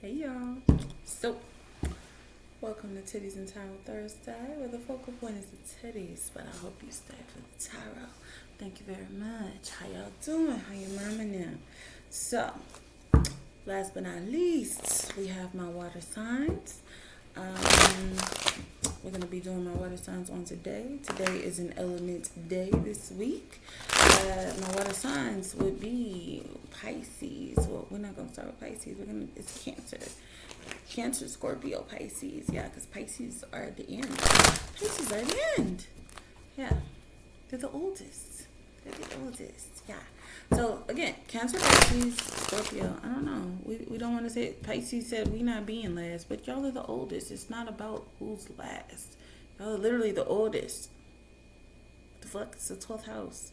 Hey y'all. So, welcome to Titties and Tarot Thursday, where the focal point is the titties, but I hope you stay for the tarot. Thank you very much. How y'all doing? How your mama now? So, last but not least, we have my water signs. We're going to be doing my water signs on today. Today is an element day this week. My water signs would be Pisces. Well, we're not going to start with Pisces. It's Cancer. Cancer, Scorpio, Pisces. Yeah, because Pisces are at the end. Pisces are at the end. Yeah. They're the oldest. Yeah. So, again, Cancer, Pisces, Scorpio. I don't know. We don't want to say it. Pisces said we not being last, but y'all are the oldest. It's not about who's last. Y'all are literally the oldest. What the fuck? It's the 12th house.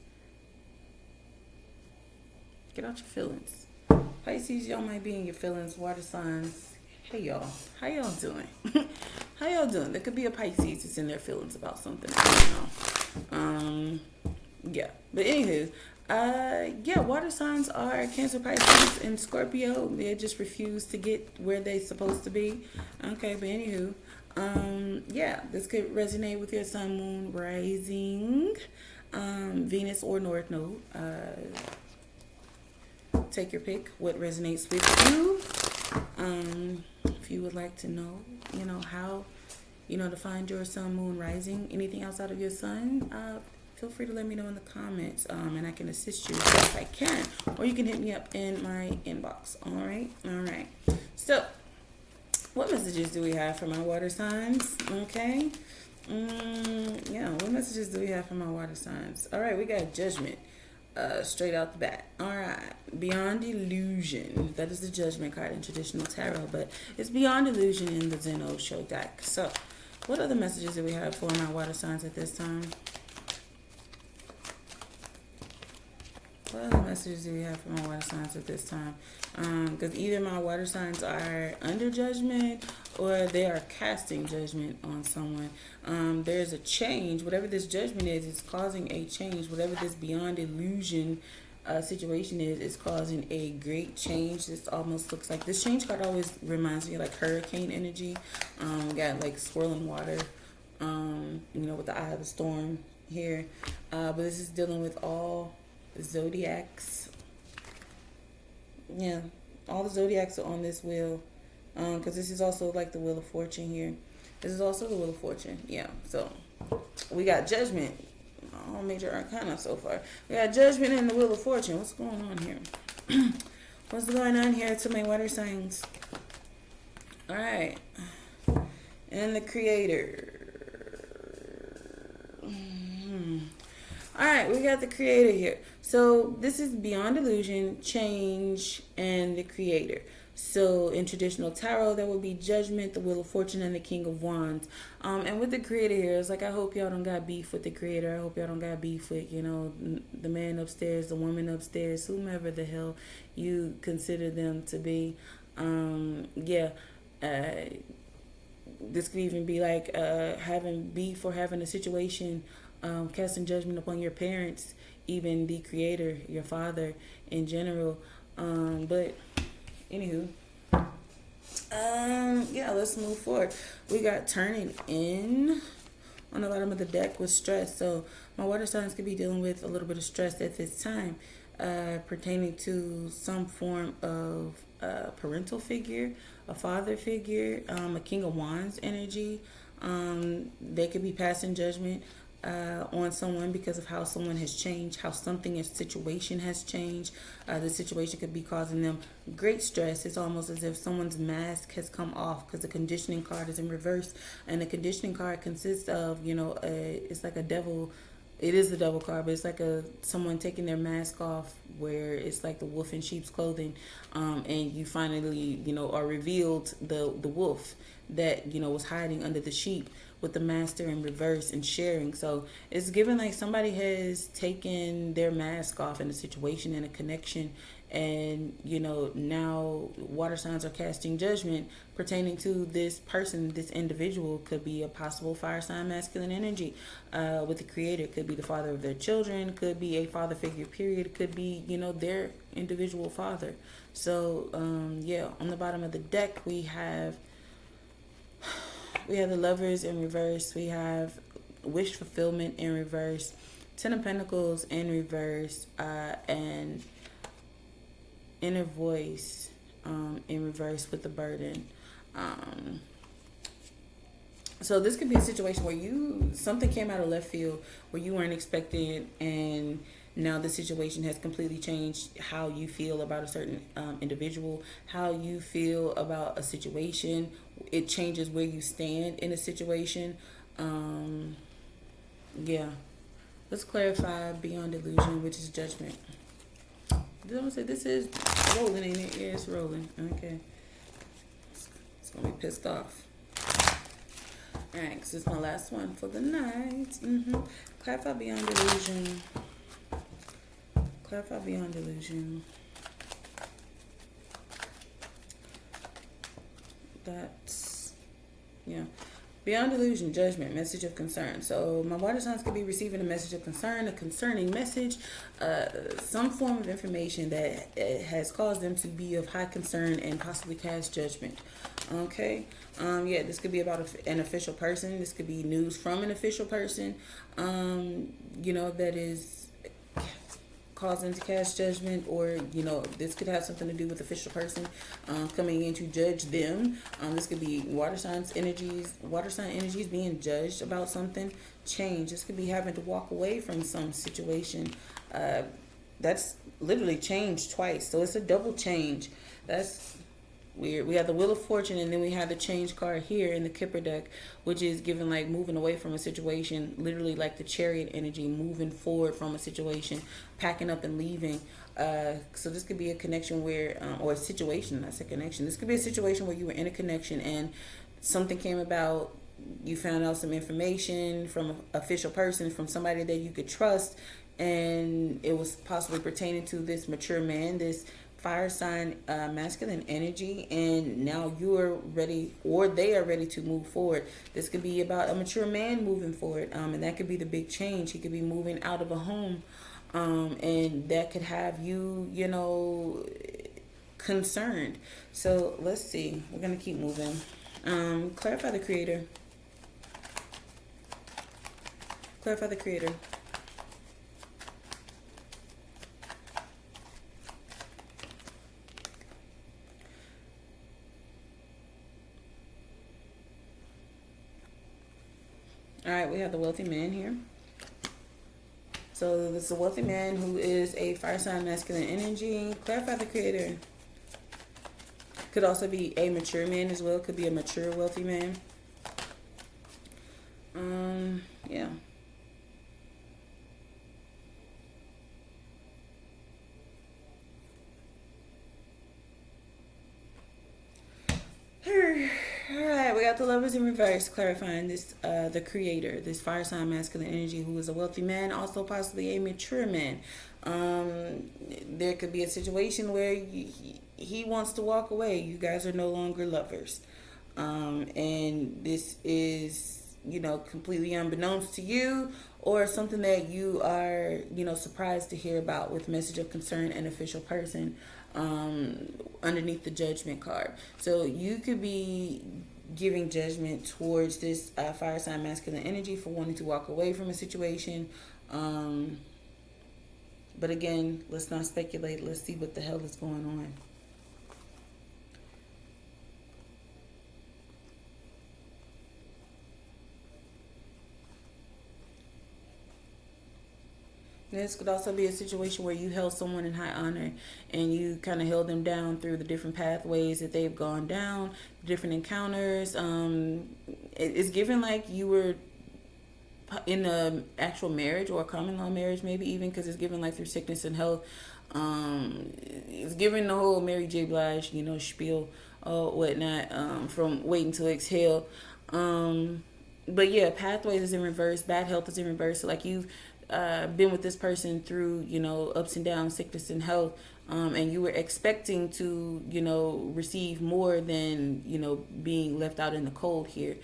Get out your feelings. Pisces, y'all might be in your feelings. Water signs. Hey, y'all. How y'all doing? How y'all doing? There could be a Pisces that's in their feelings about something. I don't know. Yeah. But anywho, water signs are Cancer, Pisces, and Scorpio. They just refuse to get where they're supposed to be. Okay, but anywho, this could resonate with your sun, moon, rising, Venus, or North Node. Take your pick, what resonates with you. If you would like to know, how, to find your sun, moon, rising, anything outside of your sun, feel free to let me know in the comments, and I can assist you if I can. Or you can hit me up in my inbox. All right. So, what messages do we have for my water signs? Okay. What messages do we have for my water signs? All right, we got Judgment. Straight out the bat. All right. Beyond Illusion. That is the Judgment card in traditional tarot, but it's Beyond Illusion in the Zinny show deck. So, what other messages do we have for my water signs at this time? What other messages do we have for my water signs at this time? Because either my water signs are under judgment or they are casting judgment on someone. There's a change. Whatever this judgment is, it's causing a change. Whatever this beyond illusion situation is causing a great change. This almost looks like, this change card always reminds me of like hurricane energy. Got like swirling water, with the eye of the storm here. But this is dealing with all zodiacs. Yeah, all the zodiacs are on this wheel, because this is also like the Wheel of Fortune here. This is also the Wheel of Fortune. Yeah, so we got Judgment, all major arcana so far. We got Judgment and the Wheel of Fortune. What's going on here? What's going on here to my water signs? All right, and the Creator. All right, we got the Creator here. So this is Beyond Illusion, Change, and the Creator. So in traditional tarot, that would be Judgment, the Wheel of Fortune, and the King of Wands. And with the Creator here, it's like, I hope y'all don't got beef with the Creator. I hope y'all don't got beef with, the man upstairs, the woman upstairs, whomever the hell you consider them to be. This could even be like having beef or having a situation, casting judgment upon your parents, even the Creator, your father in general. But anywho, let's move forward. We got Turning In on the bottom of the deck with stress. So my water signs could be dealing with a little bit of stress at this time, pertaining to some form of parental figure, a father figure, a King of Wands energy. They could be passing judgment on someone because of how someone has changed, how something, a situation has changed. The situation could be causing them great stress. It's almost as if someone's mask has come off, because the conditioning card is in reverse, and the conditioning card consists of, it's like a devil. It is the devil card, but it's like someone taking their mask off, where it's like the wolf in sheep's clothing, and you finally, are revealed the wolf that, was hiding under the sheep, with the master in reverse and sharing. So it's given like somebody has taken their mask off in a situation, and a connection and now water signs are casting judgment pertaining to this person. This individual could be a possible fire sign masculine energy with the creator. It could be the father of their children, could be a father figure, period. It could be their individual father. So on the bottom of the deck we have the Lovers in reverse, we have wish fulfillment in reverse, Ten of Pentacles in reverse, and inner voice in reverse with the burden. So this could be a situation where something came out of left field where you weren't expecting, and now the situation has completely changed how you feel about a certain individual, how you feel about a situation. It changes where you stand in a situation. Let's clarify beyond illusion, which is judgment. Did I say this is rolling, ain't it? Yeah, it's rolling. Okay. It's going to be pissed off. Alright, this is my last one for the night. Clarify beyond illusion. Clarify beyond illusion. That's, beyond illusion, judgment, message of concern. So my water signs could be receiving a message of concern, a concerning message, some form of information that has caused them to be of high concern and possibly cast judgment. Okay. This could be about an official person. This could be news from an official person, that is cause them to cast judgment, or this could have something to do with official person coming in to judge them. This could be water sign energies being judged about something, change. This could be having to walk away from some situation. That's literally change twice, so it's a double change. That's weird. We have the Wheel of Fortune, and then we have the change card here in the Kipper deck, which is given like moving away from a situation, literally like the Chariot energy, moving forward from a situation, packing up and leaving. So this could be a connection where, or a situation, that's a connection. This could be a situation where you were in a connection and something came about. You found out some information from an official person, from somebody that you could trust, and it was possibly pertaining to this mature man, this fire sign masculine energy, and now you're ready, or they are ready to move forward. This could be about a mature man moving forward, and that could be the big change. He could be moving out of a home, and that could have you, concerned. So let's see. We're going to keep moving. Clarify the creator. Clarify the creator. All right, we have the wealthy man here. So this is a wealthy man who is a fire sign masculine energy. Clarify the creator. Could also be a mature man as well. Could be a mature wealthy man. Yeah. Alright, we got the Lovers in reverse, clarifying this, the creator, this fire sign masculine energy, who is a wealthy man, also possibly a mature man. There could be a situation where he wants to walk away. You guys are no longer lovers. And this is, completely unbeknownst to you, or something that you are, surprised to hear about with message of concern and official person. Underneath the judgment card. So you could be giving judgment towards this fire sign masculine energy for wanting to walk away from a situation. But again, let's not speculate. Let's see what the hell is going on. This could also be a situation where you held someone in high honor and you kind of held them down through the different pathways that they've gone down, different encounters. It's given like you were in an actual marriage or a common law marriage, maybe even, because it's given like through sickness and health. It's given the whole Mary J. Blige, spiel or whatnot, from Waiting to Exhale. But yeah, pathways is in reverse, bad health is in reverse. So like you've been with this person through, ups and downs, sickness and health. and you were expecting to, receive more than, being left out in the cold here,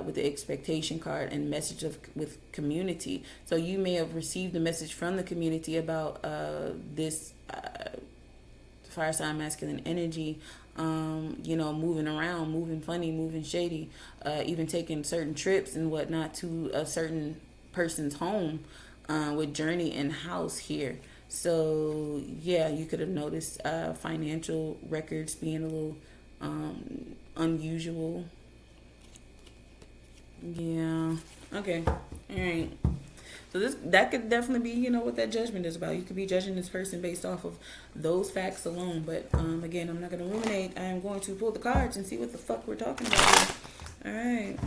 with the expectation card and message with community. So you may have received a message from the community about this fire sign masculine energy, moving around, moving funny, moving shady, even taking certain trips and whatnot to a certain person's home, with journey and house here. So yeah, you could have noticed financial records being a little unusual. Yeah. Okay. All right. So that could definitely be, what that judgment is about. You could be judging this person based off of those facts alone. But again, I'm not going to ruminate. I am going to pull the cards and see what the fuck we're talking about here. All right.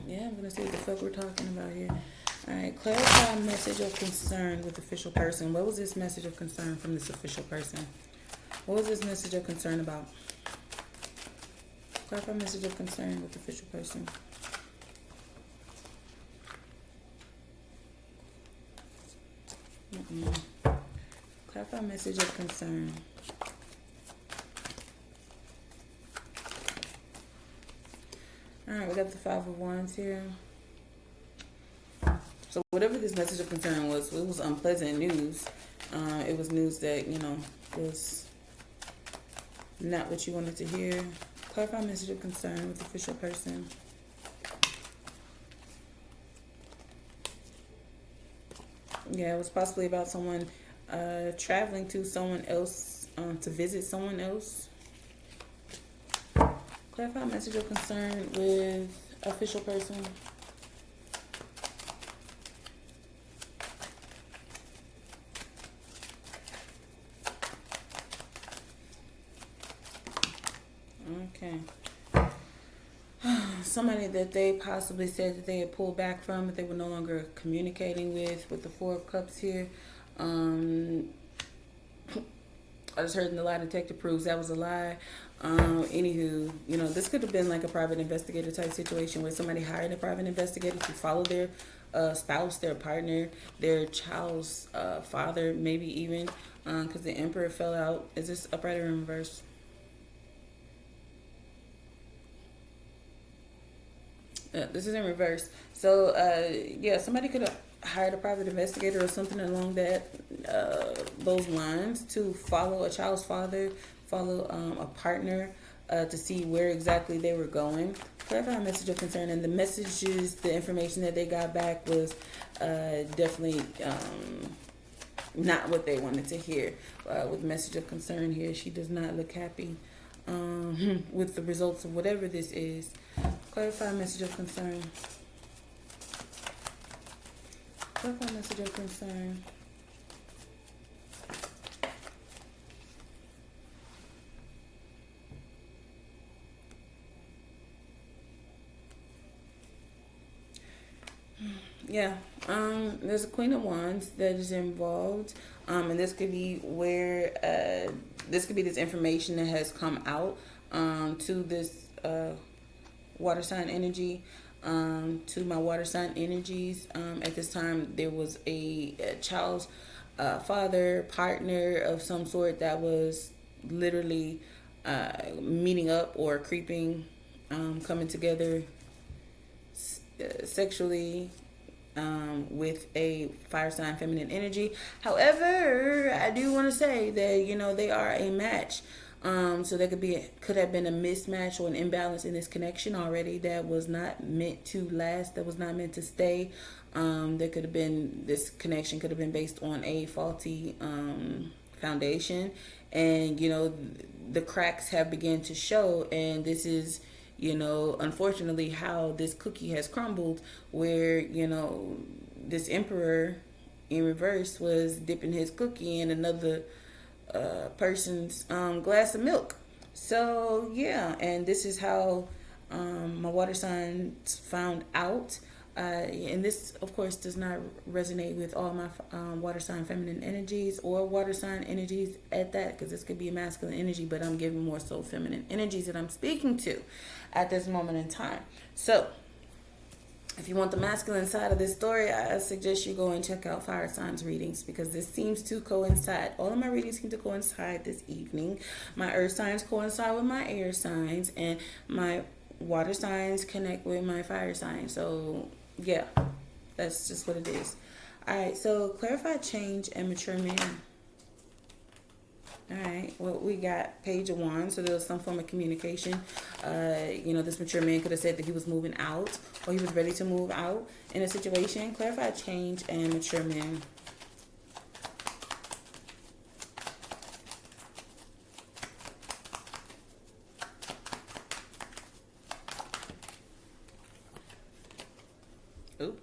Yeah, I'm going to see what the fuck we're talking about here. All right. Clarify message of concern with official person. What was this message of concern from this official person? What was this message of concern about? Clarify message of concern with official person. Clarify message of concern. Alright, we got the Five of Wands here. So whatever this message of concern was, it was unpleasant news. It was news that, was not what you wanted to hear. Clarify message of concern with official person. Yeah, it was possibly about someone traveling to someone else, to visit someone else. Clarify message of concern with official person. Okay. Somebody that they possibly said that they had pulled back from, that they were no longer communicating with the Four of Cups here. I just heard in the lie detector proves that was a lie. Anywho, this could have been like a private investigator type situation where somebody hired a private investigator to follow their spouse, their partner, their child's father, maybe even, because the Emperor fell out. Is this upright or in reverse? This is in reverse. So, somebody could have hired a private investigator or something along those lines to follow a child's father, follow a partner, to see where exactly they were going. Clarify a message of concern, and the messages, the information that they got back was definitely not what they wanted to hear. With message of concern here, she does not look happy with the results of whatever this is. Clarify message of concern. Clarify message of concern. Yeah. There's a Queen of Wands that is involved. And this could be where this could be this information that has come out to this water sign energy, to my water sign energies. At this time, there was a child's father, partner of some sort that was literally meeting up or creeping, coming together sexually with a fire sign feminine energy. However, I do want to say that, they are a match. So there could have been a mismatch or an imbalance in this connection already that was not meant to last, that was not meant to stay. This connection could have been based on a faulty foundation, and the cracks have begun to show, and this is unfortunately how this cookie has crumbled, where this Emperor in reverse was dipping his cookie in another person's glass of milk. So yeah, and this is how my water signs found out, and this of course does not resonate with all my water sign feminine energies or water sign energies at that, because this could be a masculine energy, but I'm giving more so feminine energies that I'm speaking to at this moment in time. So If you want the masculine side of this story, I suggest you go and check out fire signs readings, because this seems to coincide. All of my readings seem to coincide this evening. My earth signs coincide with my air signs, and my water signs connect with my fire signs. So yeah, that's just what it is. All right, so clarify, change, and mature man. All right, well, we got Page of Wands, so there was some form of communication. This mature man could have said that he was moving out, or he was ready to move out in a situation. Clarify, change, and mature man. Oop.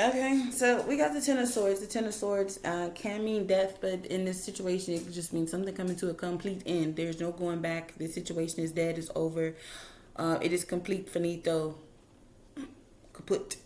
Okay, so we got the Ten of Swords. The Ten of Swords can mean death, but in this situation, it just means something coming to a complete end. There's no going back. This situation is dead. It's over. It is complete, finito, kaput.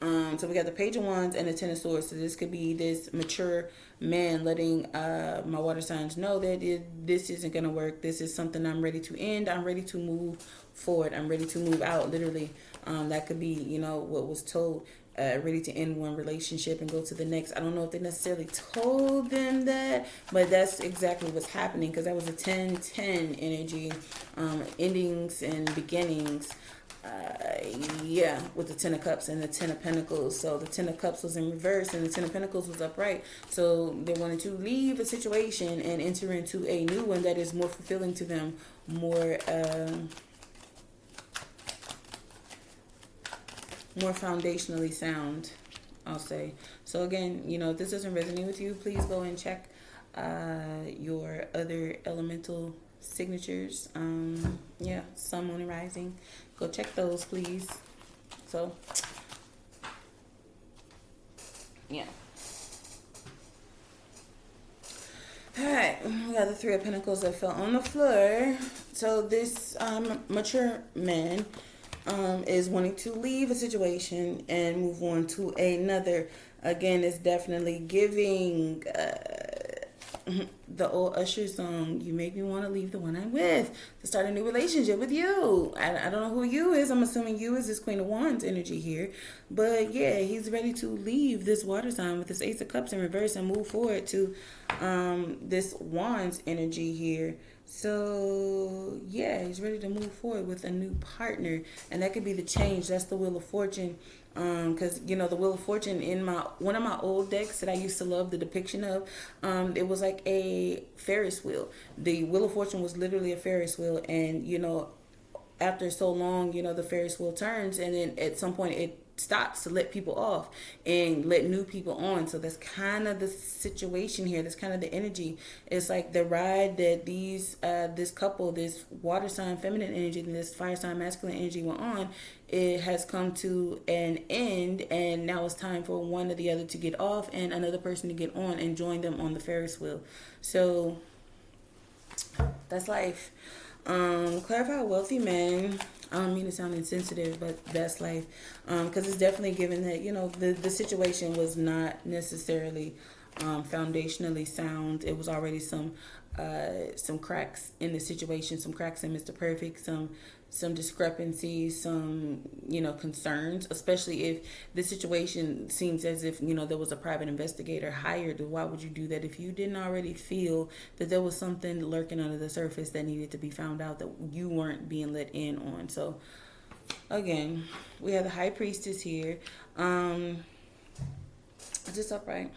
So we got the Page of Wands and the Ten of Swords. So this could be this mature man letting my water signs know that this isn't going to work. This is something I'm ready to end. I'm ready to move forward. I'm ready to move out, literally. That could be, what was told. Ready to end one relationship and go to the next. I don't know if they necessarily told them that, but that's exactly what's happening, because that was a 10-10 energy, endings and beginnings. With the Ten of Cups and the Ten of Pentacles. So the Ten of Cups was in reverse and the Ten of Pentacles was upright. So they wanted to leave a situation and enter into a new one that is more fulfilling to them, more foundationally sound, I'll say. So again, if this doesn't resonate with you, please go and check your other elemental signatures. Sun, Moon, and Rising. Go check those, please. So, yeah. Alright, we got the Three of Pentacles that fell on the floor. So this mature man is wanting to leave a situation and move on to another. Again, it's definitely giving the old Usher song, "You Make Me Want to Leave the One I'm With to Start a New Relationship with You." I don't know who you is. I'm assuming you is this Queen of Wands energy here. But yeah, he's ready to leave this water sign with this Ace of Cups in reverse and move forward to this Wands energy here. So yeah, he's ready to move forward with a new partner, and that could be the change. That's the Wheel of Fortune. Because the Wheel of Fortune in one of my old decks that I used to love the depiction of, it was like a Ferris wheel. The Wheel of Fortune was literally a Ferris wheel, and after so long, the Ferris wheel turns, and then at some point it stops to let people off and let new people on. So that's kind of the situation here. That's kind of the energy. It's like the ride that this couple, this water sign feminine energy and this fire sign masculine energy were on, it has come to an end, and now it's time for one or the other to get off and another person to get on and join them on the Ferris wheel. So that's life. Clarify wealthy men. I don't mean to sound insensitive, but that's life. Because it's definitely given that, the situation was not necessarily foundationally sound. It was already some cracks in the situation, some cracks in Mr. Perfect, some discrepancies, some concerns, especially if the situation seems as if there was a private investigator hired. Why would you do that if you didn't already feel that there was something lurking under the surface that needed to be found out that you weren't being let in on? So again, we have the High Priestess here, just upright.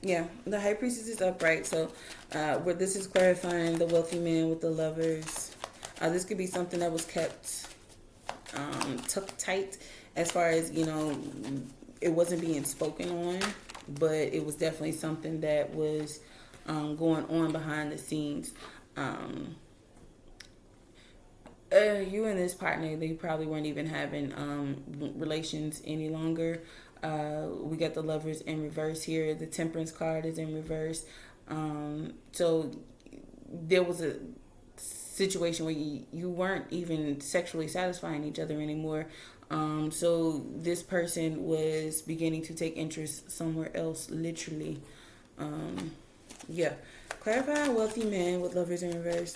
Yeah, the High Priestess is upright. So where this is clarifying the wealthy man with the Lovers. This could be something that was kept tucked tight, as far as it wasn't being spoken on, but it was definitely something that was going on behind the scenes. You and this partner, they probably weren't even having relations any longer. We got the Lovers in reverse here. The Temperance card is in reverse. So there was a situation where you weren't even sexually satisfying each other anymore. So this person was beginning to take interest somewhere else, literally. Clarify wealthy man with lovers in reverse.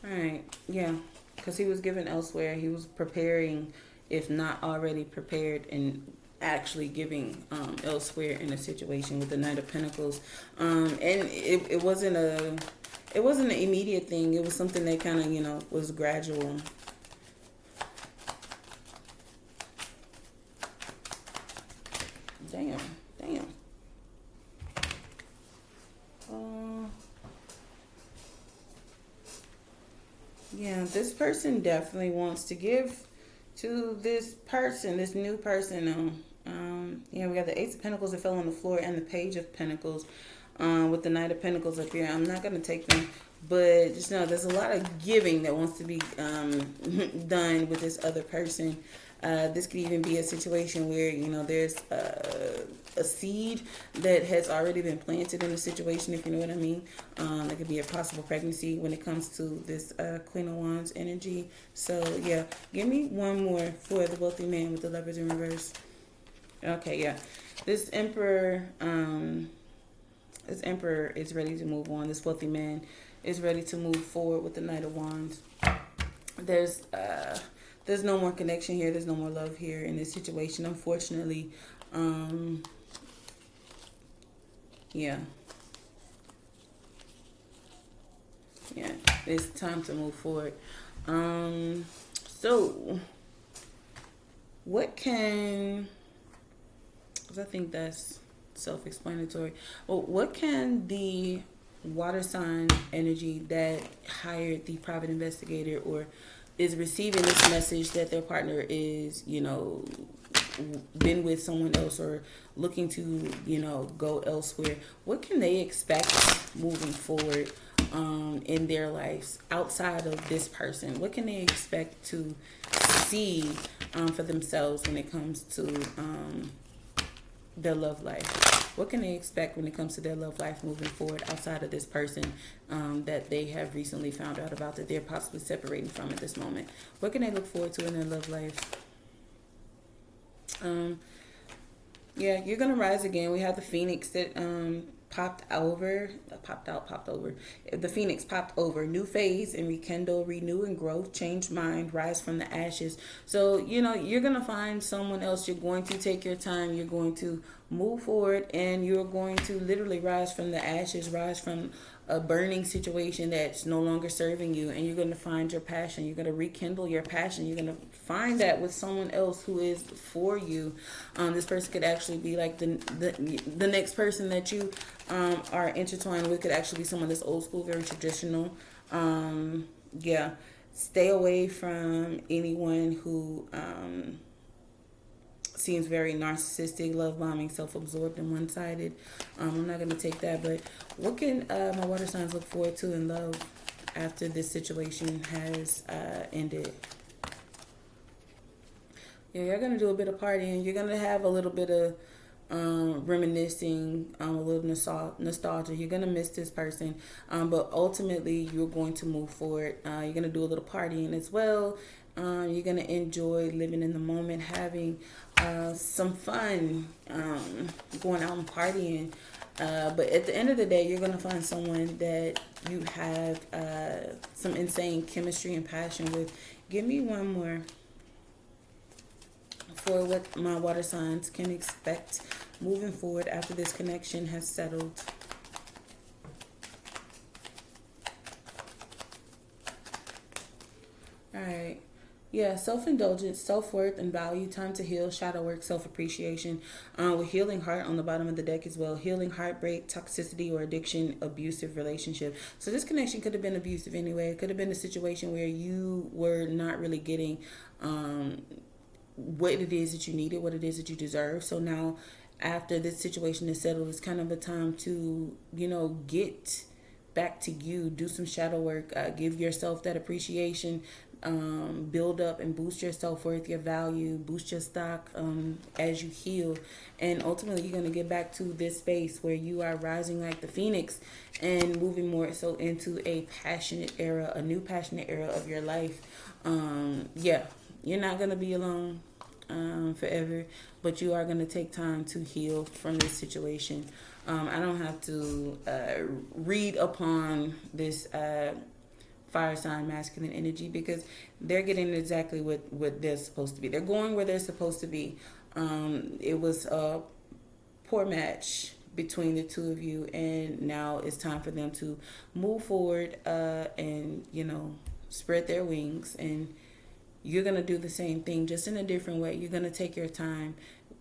Alright, yeah. Because he was given elsewhere. He was preparing, if not already prepared, and actually giving elsewhere in a situation with the Knight of Pentacles. And it wasn't an immediate thing. It was something that kind of, was gradual. Damn. Yeah, this person definitely wants to give to this person, this new person. We got the Ace of Pentacles that fell on the floor and the Page of Pentacles with the Knight of Pentacles up here. I'm not going to take them, but just know there's a lot of giving that wants to be done with this other person. This could even be a situation where, there's a seed that has already been planted in the situation, if you know what I mean. It could be a possible pregnancy when it comes to this Queen of Wands energy. So, yeah. Give me one more for the wealthy man with the Lovers in reverse. Okay, yeah. This Emperor is ready to move on. This wealthy man is ready to move forward with the Knight of Wands. There's no more connection here. There's no more love here in this situation, unfortunately. Yeah, it's time to move forward. So, what can... because I think that's self-explanatory. Well, what can the water sign energy that hired the private investigator or is receiving this message that their partner is, been with someone else or looking to, go elsewhere, what can they expect moving forward in their lives outside of this person? What can they expect to see for themselves when it comes to their love life? What can they expect when it comes to their love life moving forward outside of this person that they have recently found out about, that they're possibly separating from at this moment? What can they look forward to in their love life? You're going to rise again. We have the Phoenix that popped over. The Phoenix popped over. New phase and rekindle, renew and growth, change mind, rise from the ashes. So, you're going to find someone else. You're going to take your time. You're going to move forward and you're going to literally rise from the ashes, rise from a burning situation that's no longer serving you, and you're going to find your passion. You're going to rekindle your passion. You're going to find that with someone else who is for you. This person could actually be like the next person that you are intertwined with. Could actually be someone that's old school, very traditional. Stay away from anyone who seems very narcissistic, love bombing, self-absorbed, and one-sided. I'm not going to take that, but what can my water signs look forward to in love after this situation has ended? Yeah, you're going to do a bit of partying. You're going to have a little bit of reminiscing, a little nostalgia. You're going to miss this person, but ultimately you're going to move forward. You're going to do a little partying as well. You're going to enjoy living in the moment, having some fun, going out and partying. But at the end of the day, you're going to find someone that you have some insane chemistry and passion with. Give me one more for what my water signs can expect moving forward after this connection has settled. All right. Yeah, self-indulgence, self-worth, and value, time to heal, shadow work, self-appreciation. With healing heart on the bottom of the deck as well. Healing heartbreak, toxicity, or addiction, abusive relationship. So this connection could have been abusive anyway. It could have been a situation where you were not really getting what it is that you needed, what it is that you deserve. So now after this situation is settled, it's kind of a time to, get back to you, do some shadow work, give yourself that appreciation, build up and boost your self-worth, your value, boost your stock as you heal. And ultimately, you're going to get back to this space where you are rising like the phoenix and moving more so into a passionate era, a new passionate era of your life. Yeah, you're not going to be alone forever, but you are going to take time to heal from this situation. I don't have to read upon this fire sign masculine energy, because they're getting exactly what they're supposed to be. They're going where they're supposed to be. It was a poor match between the two of you, and now it's time for them to move forward and, you know, spread their wings. And you're going to do the same thing, just in a different way. You're going to take your time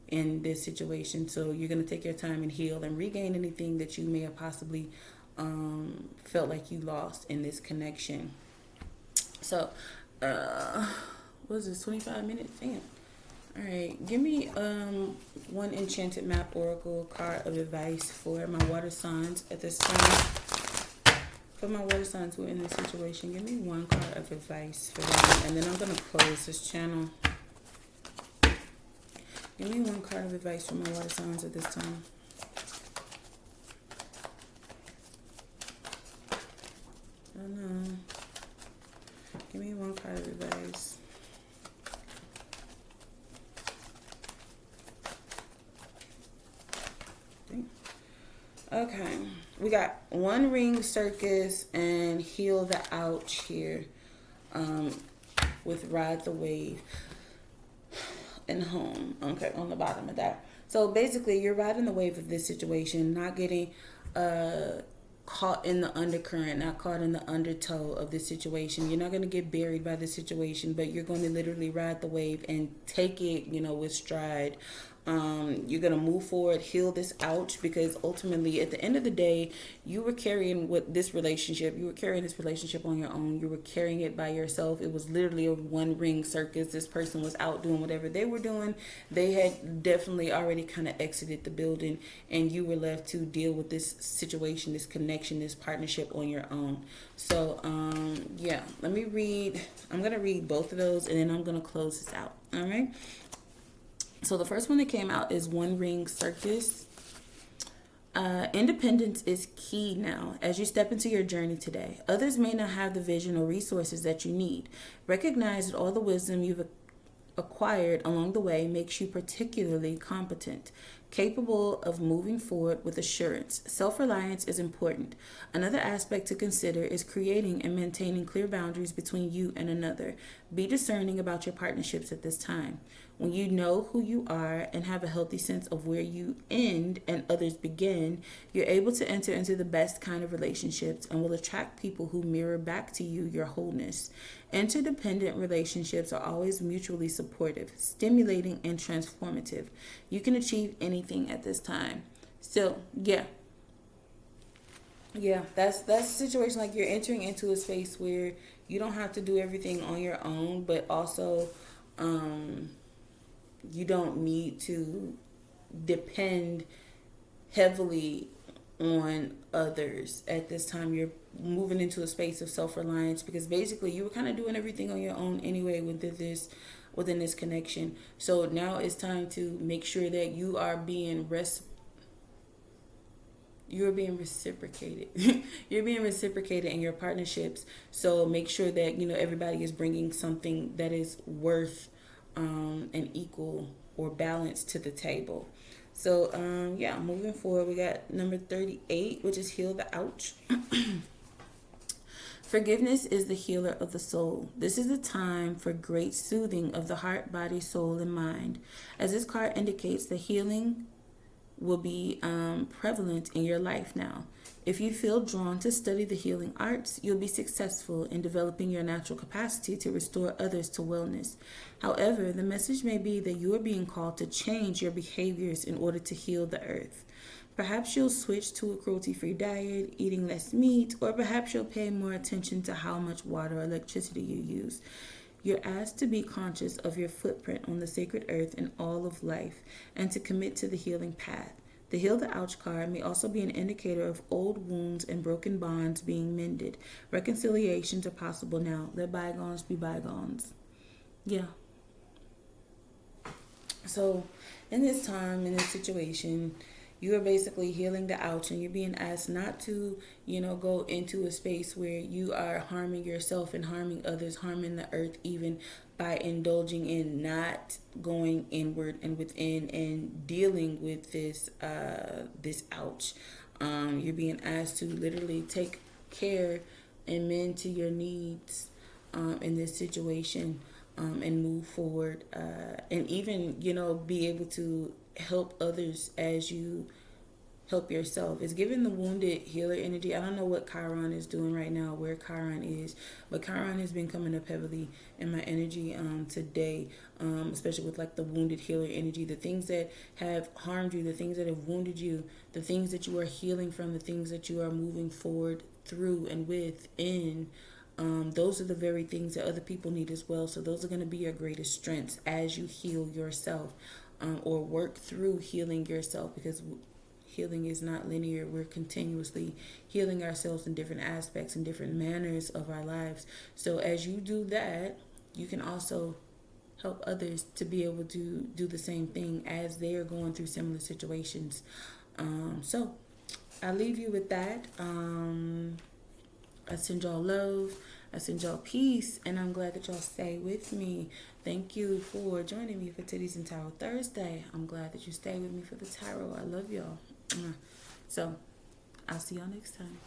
in this situation. So you're going to take your time and heal and regain anything that you may have possibly felt like you lost in this connection. So, what is this, 25 minutes? Damn. All right, give me one Enchanted Map Oracle card of advice for my water signs at this time. For my water signs who are in this situation, give me one card of advice for them, and then I'm going to close this channel. Give me one card of advice for my water signs at this time. I don't know. Give me one card of advice. Okay, we got One Ring Circus and Heal the Ouch here with Ride the Wave and Home. Okay, on the bottom of that. So basically, you're riding the wave of this situation, not getting caught in the undercurrent, not caught in the undertow of this situation. You're not going to get buried by this situation, but you're going to literally ride the wave and take it, you know, with stride. You're going to move forward, heal this ouch, because ultimately at the end of the day, you were carrying this relationship on your own. You were carrying it by yourself. It was literally a one ring circus. This person was out doing whatever they were doing. They had definitely already kind of exited the building, and you were left to deal with this situation, this connection, this partnership on your own. So, yeah, let me read. I'm going to read both of those, and then I'm going to close this out. All right. So the first one that came out is One Ring Circus. Independence is key now as you step into your journey today. Others may not have the vision or resources that you need. Recognize that all the wisdom you've acquired along the way makes you particularly competent, capable of moving forward with assurance. Self-reliance is important. Another aspect to consider is creating and maintaining clear boundaries between you and another. Be discerning about your partnerships at this time. When you know who you are and have a healthy sense of where you end and others begin, you're able to enter into the best kind of relationships and will attract people who mirror back to you your wholeness. Interdependent relationships are always mutually supportive, stimulating, and transformative. You can achieve anything at this time. So, yeah, that's a situation. Like, you're entering into a space where you don't have to do everything on your own, but also you don't need to depend heavily on others at this time. You're moving into a space of self-reliance, because basically you were kind of doing everything on your own anyway within this connection. So now it's time to make sure that you are being reciprocated. You're being reciprocated in your partnerships. So make sure that, you know, everybody is bringing something that is worth and equal or balanced to the table. So yeah, moving forward, we got number 38, which is Heal the Ouch. Forgiveness is the healer of the soul. This is a time for great soothing of the heart, body, soul, and mind. As this card indicates, the healing will be prevalent in your life now. If you feel drawn to study the healing arts, you'll be successful in developing your natural capacity to restore others to wellness. However, the message may be that you are being called to change your behaviors in order to heal the earth. Perhaps you'll switch to a cruelty-free diet, eating less meat, or perhaps you'll pay more attention to how much water or electricity you use. You're asked to be conscious of your footprint on the sacred earth and all of life, and to commit to the healing path. The Heal the Ouch card may also be an indicator of old wounds and broken bonds being mended. Reconciliations are possible now. Let bygones be bygones. Yeah. So, in this time, in this situation, you are basically healing the ouch, and you're being asked not to, go into a space where you are harming yourself and harming others, harming the earth, even by indulging in not going inward and within and dealing with this ouch. You're being asked to literally take care and mend to your needs in this situation. And move forward, and even be able to help others as you help yourself. It's giving the wounded healer energy. I don't know what Chiron is doing right now, where Chiron is, but Chiron has been coming up heavily in my energy today, especially with like the wounded healer energy, the things that have harmed you, the things that have wounded you, the things that you are healing from, the things that you are moving forward through and within. Those are the very things that other people need as well. So those are going to be your greatest strengths as you heal yourself, or work through healing yourself, because healing is not linear. We're continuously healing ourselves in different aspects and different manners of our lives. So as you do that, you can also help others to be able to do the same thing as they are going through similar situations. So I leave you with that. I send y'all love. I send y'all peace. And I'm glad that y'all stay with me. Thank you for joining me for Titties and Tarot Thursday. I'm glad that you stay with me for the tarot. I love y'all. So I'll see y'all next time.